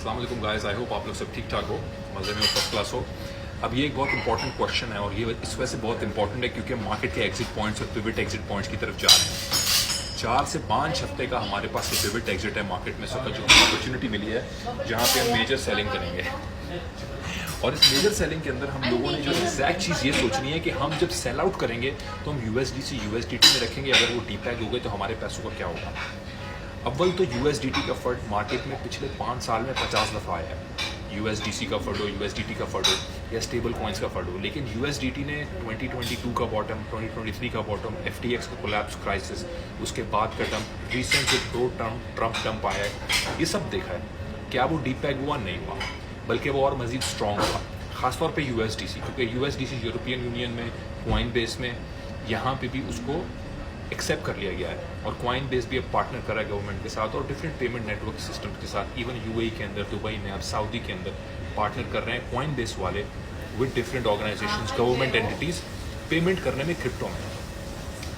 अस्सलाम वालेकुम guys, I hope आप लोग सब ठीक ठाक हो, मज़े में हो, फर्स्ट क्लास हो। अब ये एक बहुत इंपॉर्टेंट क्वेश्चन है और ये इस वजह से बहुत इंपॉर्टेंट है क्योंकि हम मार्केट के एग्जिट पॉइंट्स और पिवट एग्जिट पॉइंट्स की तरफ जा रहे हैं। 4 से 5 हफ्ते का हमारे पास ये पिवट एग्जिट है मार्केट में, जो अपॉर्चुनिटी मिली है जहाँ पे हम मेजर सेलिंग करेंगे। और इस मेजर सेलिंग के अंदर हम लोगों ने जो एग्जैक्ट चीज़ ये सोचनी है कि हम जब सेल आउट करेंगे तो हम USD से USDT में रखेंगे। अगर वो डीपैग हो गए तो हमारे पैसों का क्या होगा। अव्वल तो USDT का फंड मार्केट में पिछले 5 साल में 50 दफ़ा आया है। USDC का फंड हो, USDT का फंड हो या स्टेबल कॉइन्स का फंड हो, लेकिन USDT ने 2022 का बॉटम, 2023 का बॉटम, FTX का कोलैप्स क्राइसिस, उसके बाद का डंप, रिसेंट जो ट्रम्प डंप आया है, ये सब देखा है। क्या वो डीपैग हुआ? नहीं हुआ, बल्कि वो और मज़ीद स्ट्रॉन्ग हुआ। ख़ासतौर पे USDC, क्योंकि USDC यूरोपियन यूनियन में कॉइन बेस में यहाँ पे भी उसको एक्सेप्ट कर लिया गया है और कॉइन बेस भी अब पार्टनर करा है गवर्नमेंट के साथ और डिफरेंट पेमेंट नेटवर्क सिस्टम के साथ। इवन UAE के अंदर, दुबई में, अब सऊदी के अंदर पार्टनर कर रहे हैं कॉइन बेस वाले with different organisations, government entities payment करने में क्रिप्टो में।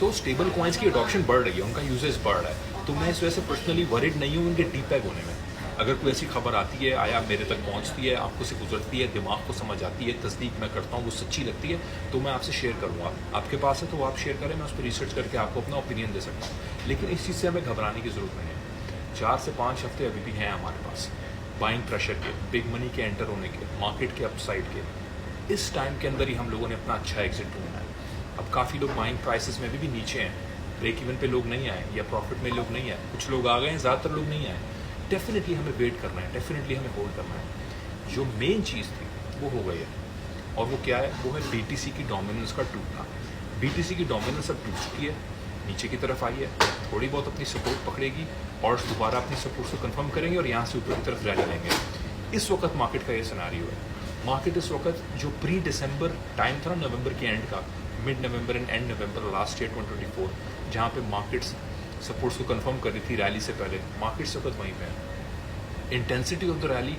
तो स्टेबल कॉइन्स की अडॉप्शन बढ़ रही है, उनका यूजेस बढ़ रहा है। तो मैं इस वजह से पर्सनली वरिड नहीं हूँ उनके डीपैग होने में। अगर कोई ऐसी खबर आती है, आया मेरे तक पहुंचती है, आपको से गुजरती है, दिमाग को समझ आती है, तस्दीक मैं करता हूँ, वो सच्ची लगती है, तो मैं आपसे शेयर करूँगा। आपके पास है तो आप शेयर करें, मैं उस पर रिसर्च करके आपको अपना ओपिनियन दे सकता हूँ। लेकिन इस चीज़ से हमें घबराने की ज़रूरत नहीं है। 4 से 5 हफ्ते अभी भी हैं हमारे पास बाइंग प्रेशर के, बिग मनी के एंटर होने के, मार्केट के अपसाइड के। इस टाइम के अंदर ही हम लोगों ने अपना अच्छा एग्जिट ढूंढना है। अब काफ़ी लोग बाइंग प्राइसेस में भी नीचे हैं, ब्रेक इवन पे लोग नहीं आए या प्रॉफिट में लोग नहीं आए, कुछ लोग आ गए हैं, ज़्यादातर लोग नहीं आए। डेफिनेटली हमें वेट करना है, डेफिनेटली हमें होल्ड करना है। जो मेन चीज़ थी वो हो गई है और वो क्या है? वो है BTC की डोमिनेंस का टूटना। BTC की डोमिनेंस अब टूट चुकी है, नीचे की तरफ आई है, थोड़ी बहुत अपनी सपोर्ट पकड़ेगी और दोबारा अपनी सपोर्ट को कंफर्म करेंगे और यहाँ से ऊपर की तरफ रैली लेंगे। इस वक्त मार्केट का ये सिनारियो है। मार्केट इस वक्त जो प्री दिसंबर टाइम था ना, नवंबर के एंड का, mid November and and November last year 2024, जहाँ पे मार्केट्स सपोर्ट्स को कंफर्म कर रही थी रैली से पहले, मार्केट से वक्त वहीं पे है। इंटेंसिटी ऑफ द रैली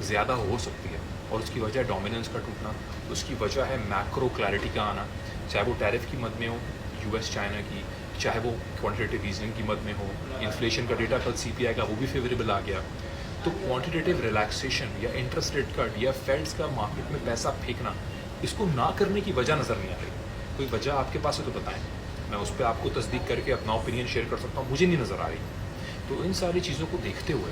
ज़्यादा हो सकती है और उसकी वजह है डोमिनेंस का टूटना, उसकी वजह है मैक्रो क्लैरिटी का आना, चाहे वो टैरिफ की मद में हो, US चाइना की, चाहे वो क्वांटिटेटिव ईजिंग की मद में हो। इन्फ्लेशन का डेटा कल CPI का वो भी फेवरेबल आ गया। तो क्वांटिटेटिव रिलैक्सेशन या इंटरेस्ट रेट कट या फेड्स का मार्केट में पैसा फेंकना, इसको ना करने की वजह नज़र नहीं आ रही। कोई वजह आपके पास है तो बताएं, मैं उस पर आपको तस्दीक करके अपना ओपिनियन शेयर कर सकता हूँ। मुझे नहीं नज़र आ रही। तो इन सारी चीज़ों को देखते हुए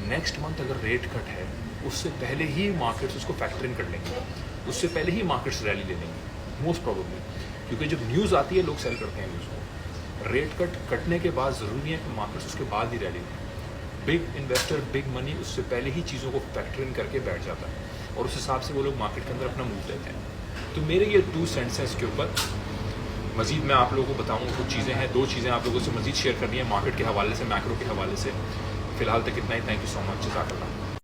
नेक्स्ट मंथ अगर रेट कट है, उससे पहले ही मार्केट्स उसको फैक्टर इन कर लेंगे, उससे पहले ही मार्केट्स रैली ले लेंगे मोस्ट प्रॉबेबली, क्योंकि जब न्यूज़ आती है लोग सेल करते हैं न्यूज़ को। रेट कट कटने के बाद ज़रूरी है कि मार्केट्स उसके बाद ही रैली लें। बिग इन्वेस्टर, बिग मनी उससे पहले ही चीज़ों को फैक्टर इन करके बैठ जाता है और उस हिसाब से वो लोग मार्केट के अंदर अपना मूव लेते हैं। तो मेरे ये 2 सेंट्स हैं इसके ऊपर। मज़ीद मैं आप लोगों को बताऊँ, कुछ चीज़ें हैं, 2 चीज़ें आप लोगों से मज़ीद शेयर करनी है मार्केट के हवाले से, मैक्रो के हवाले से। फ़िलहाल तक इतना ही। थैंक यू सो मच, जज़ाकल्लाह।